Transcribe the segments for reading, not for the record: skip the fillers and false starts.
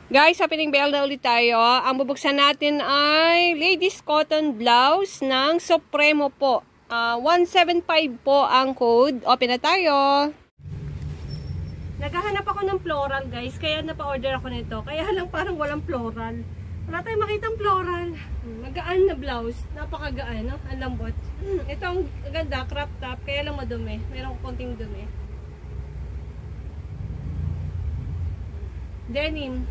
Guys, happening bell na ulit tayo. Ang bubuksan natin ay ladies cotton blouse ng Supremo po. 175 po ang code. Open na tayo. Naghahanap ako ng floral guys, kaya napa-order ako nito. Kaya lang parang walang floral. Wala tayong makitang floral. Magaan na blouse. Napakagaan, no? Ang lambot. Ito ang ganda, crop top. Kaya lang madumi. Mayroong konting dumi. Denim.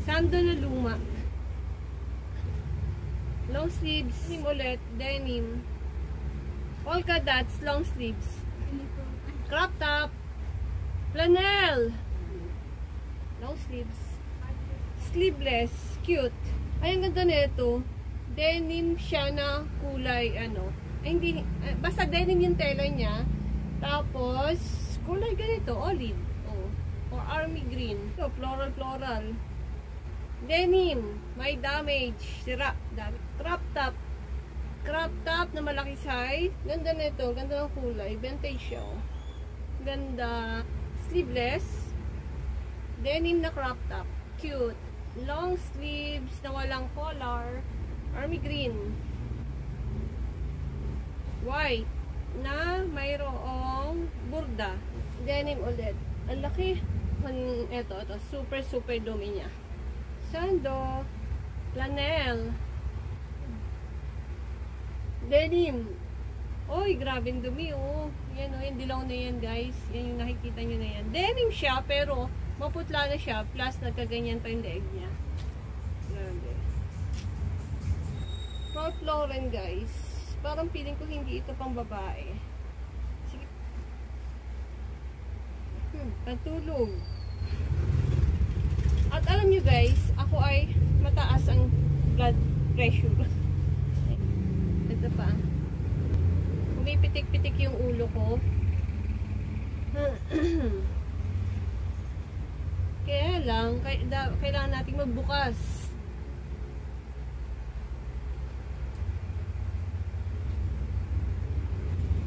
Sando na luma. Long sleeves. Denim ulit. Denim. Polka dots. Long sleeves. Crop top. Flannel. Long sleeves. Sleeveless. Cute. Ay, ang ganda nito. Denim siya na kulay, ano. Ay, hindi. Basta denim yung tela niya. Tapos, kulay ganito. Olive. Oh. Or army green. So, floral, floral. Denim, may damage, sira, crop top. Crop top na malaki size. Ganda nito, ganda ng kulay, vintage siya. Ganda, sleeveless. Denim na crop top, cute. Long sleeves na walang collar, army green. White na mayroong burda. Denim ulit. Ang laki. Ito, super dumi niya. Sando, flannel, denim. Oy, grabe yung dumi, oh. Yan, oh, yung dilaw na yan, guys. Yan yung nakikita nyo na yan. Denim siya, pero maputla na siya. Plus, nagkaganyan pa yung leeg niya. Grabe. Ralph Lauren, guys. Parang feeling ko hindi ito pang babae. Sige. Pantulog. At alam nyo guys, ako ay mataas ang blood pressure. Ito pa. Umipitik-pitik yung ulo ko. Kaya lang, kailangan nating magbukas.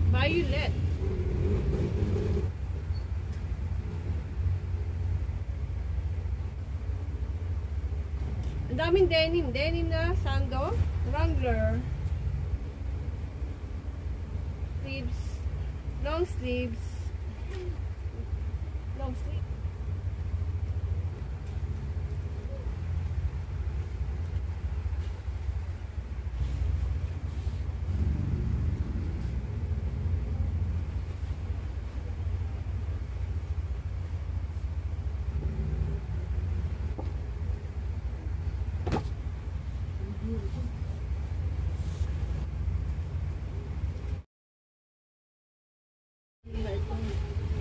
Violet. Ang daming denim. Denim na sando. Wrangler. Sleeves. Long sleeves. Long sleeves.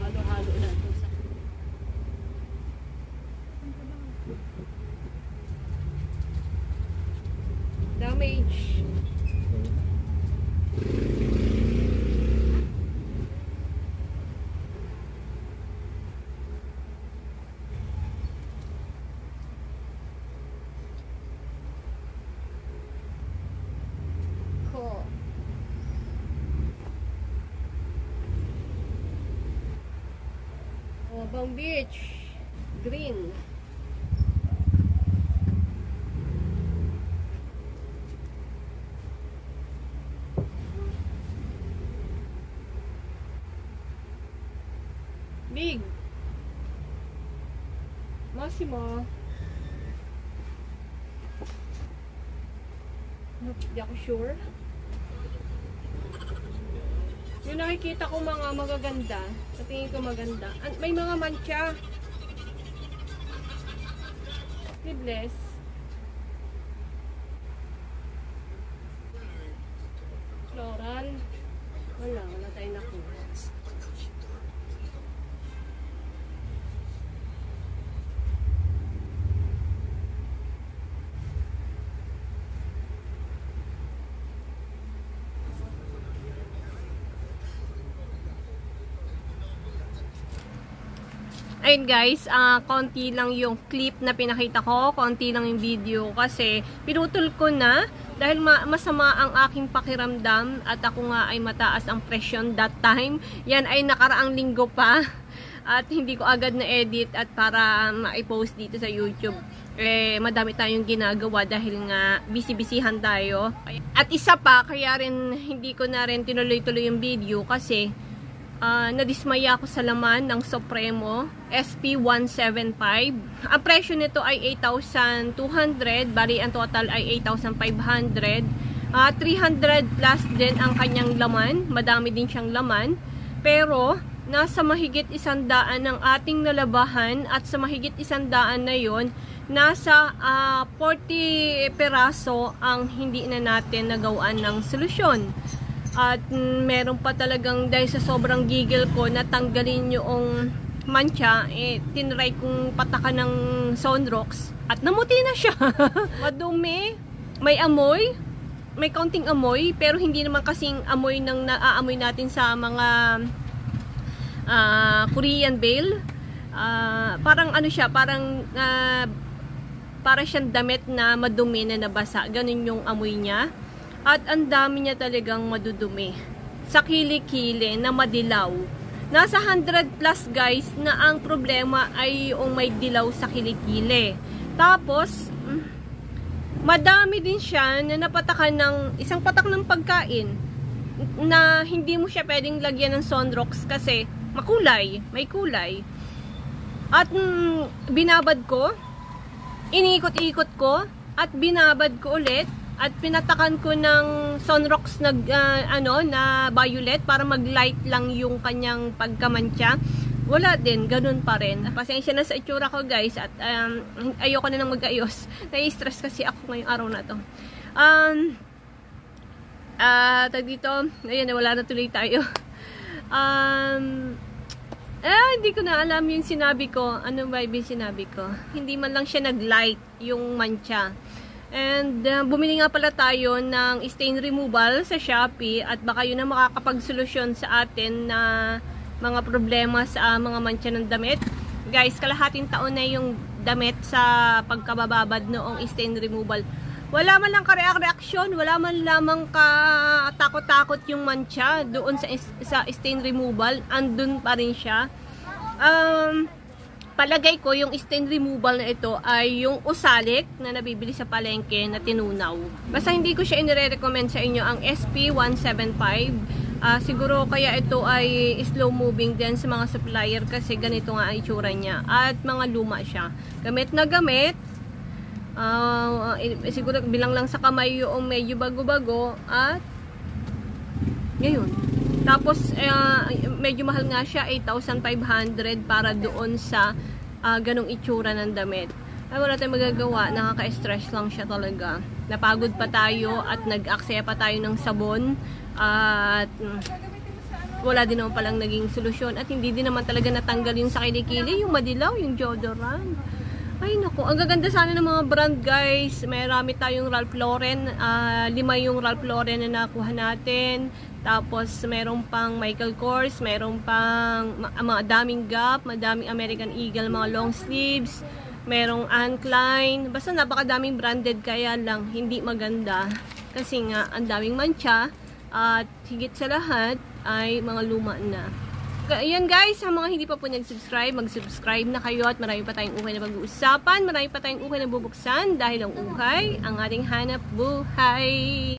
Halo-halo na ito sa damage. Cool. Bang Beach green. Big Massimo. Hindi ako sure. Yung nakikita ko mga magaganda, sa tingin ko maganda. May mga mancha. Sleeveless. Floral. Wala tayong nakuha. Ayun guys, konti lang yung clip na pinakita ko, konti lang yung video kasi pinutol ko na dahil masama ang aking pakiramdam at ako nga ay mataas ang presyon that time. Yan ay nakaraang linggo pa. at hindi ko agad na edit at para ma-post dito sa YouTube. Madami tayong ginagawa dahil nga busy-busyhan tayo. At isa pa, kaya rin hindi ko na rin tinuloy-tuloy yung video kasi nadismaya ako sa laman ng Supremo SP175. Ang presyo nito ay 8,200, bali ang total ay 8,500. 300 plus din ang kanyang laman, madami din siyang laman, pero nasa mahigit 100 ng ating nalabahan at sa mahigit 100 na yon, nasa 40 peraso ang hindi na natin nagawaan ng solusyon. At meron pa talagang, dahil sa sobrang gigil ko, natanggalin yung mancha, tinry kong patakan ng Sonrox at namuti na siya. Madumi, may amoy, may kaunting amoy, pero hindi naman kasing amoy ng naaamoy natin sa mga Korean bale. Parang ano siya, parang para siyang damit na madumi na nabasa. Ganun yung amoy niya. At ang dami niya talagang madudumi. Sa kilikili na madilaw. Nasa 100 plus guys na ang problema ay yung may dilaw sa kilikili. Tapos, madami din siya na napatakan ng isang patak ng pagkain na hindi mo siya pwedeng lagyan ng Sonrox kasi makulay, may kulay. At binabad ko, iniikot-ikot ko, at binabad ko ulit. At pinatakan ko ng Sonrox na violet para mag-light lang yung kanyang pagkamantya. Wala din, ganun pa rin. Pasensya na sa itsura ko guys at ayoko na nang mag-ayos. Nai-stress kasi ako ngayong araw na to. Tag dito, ayun, wala na tuloy tayo. Hindi ko na alam yung sinabi ko. Ano ba yung sinabi ko? Hindi man lang siya nag-light yung mancha. And bumili nga pala tayo ng stain removal sa Shopee at baka yun ang makakapagsolusyon sa atin na mga problema sa mga mancha ng damit. Guys, kalahating taon na yung damit sa pagkabababad noong stain removal. Wala man lang ka-reaksyon, wala man lamang ka-takot-takot yung mancha doon sa stain removal. Andun pa rin siya. Palagay ko yung stain removal na ito ay yung usalik na nabibili sa palengke na tinunaw. Basta hindi ko siya inire-recommend sa inyo ang SP175. Siguro kaya ito ay slow moving din sa mga supplier kasi ganito nga ang itsura niya. At mga luma siya. Gamit na gamit. Siguro bilang lang sa kamay yung medyo bago-bago. At ngayon. Tapos, medyo mahal nga siya, 8,500 para doon sa ganong itsura ng damit. Ay, wala tayong magagawa, nakaka-stress lang siya talaga. Napagod pa tayo at nag-aksaya pa tayo ng sabon at wala din naman palang naging solusyon at hindi din naman talaga natanggal yung sa kilikili, yung madilaw, yung deodorant. Ay naku, ang gaganda sana ng mga brand guys. Marami tayong Ralph Lauren, 5 yung Ralph Lauren na nakuha natin. Tapos merong pang Michael Kors, merong pang daming Gap, madaming American Eagle, mga long sleeves, merong Anne Klein. Basta napakadaming branded, kaya lang hindi maganda kasi nga ang daming mancha at higit sa lahat ay mga luma na. Ayan guys, sa mga hindi pa po nag-subscribe, mag-subscribe na kayo at marami pa tayong ukay na pag-uusapan, marami pa tayong ukay na bubuksan dahil ang ukay ang ating hanap buhay.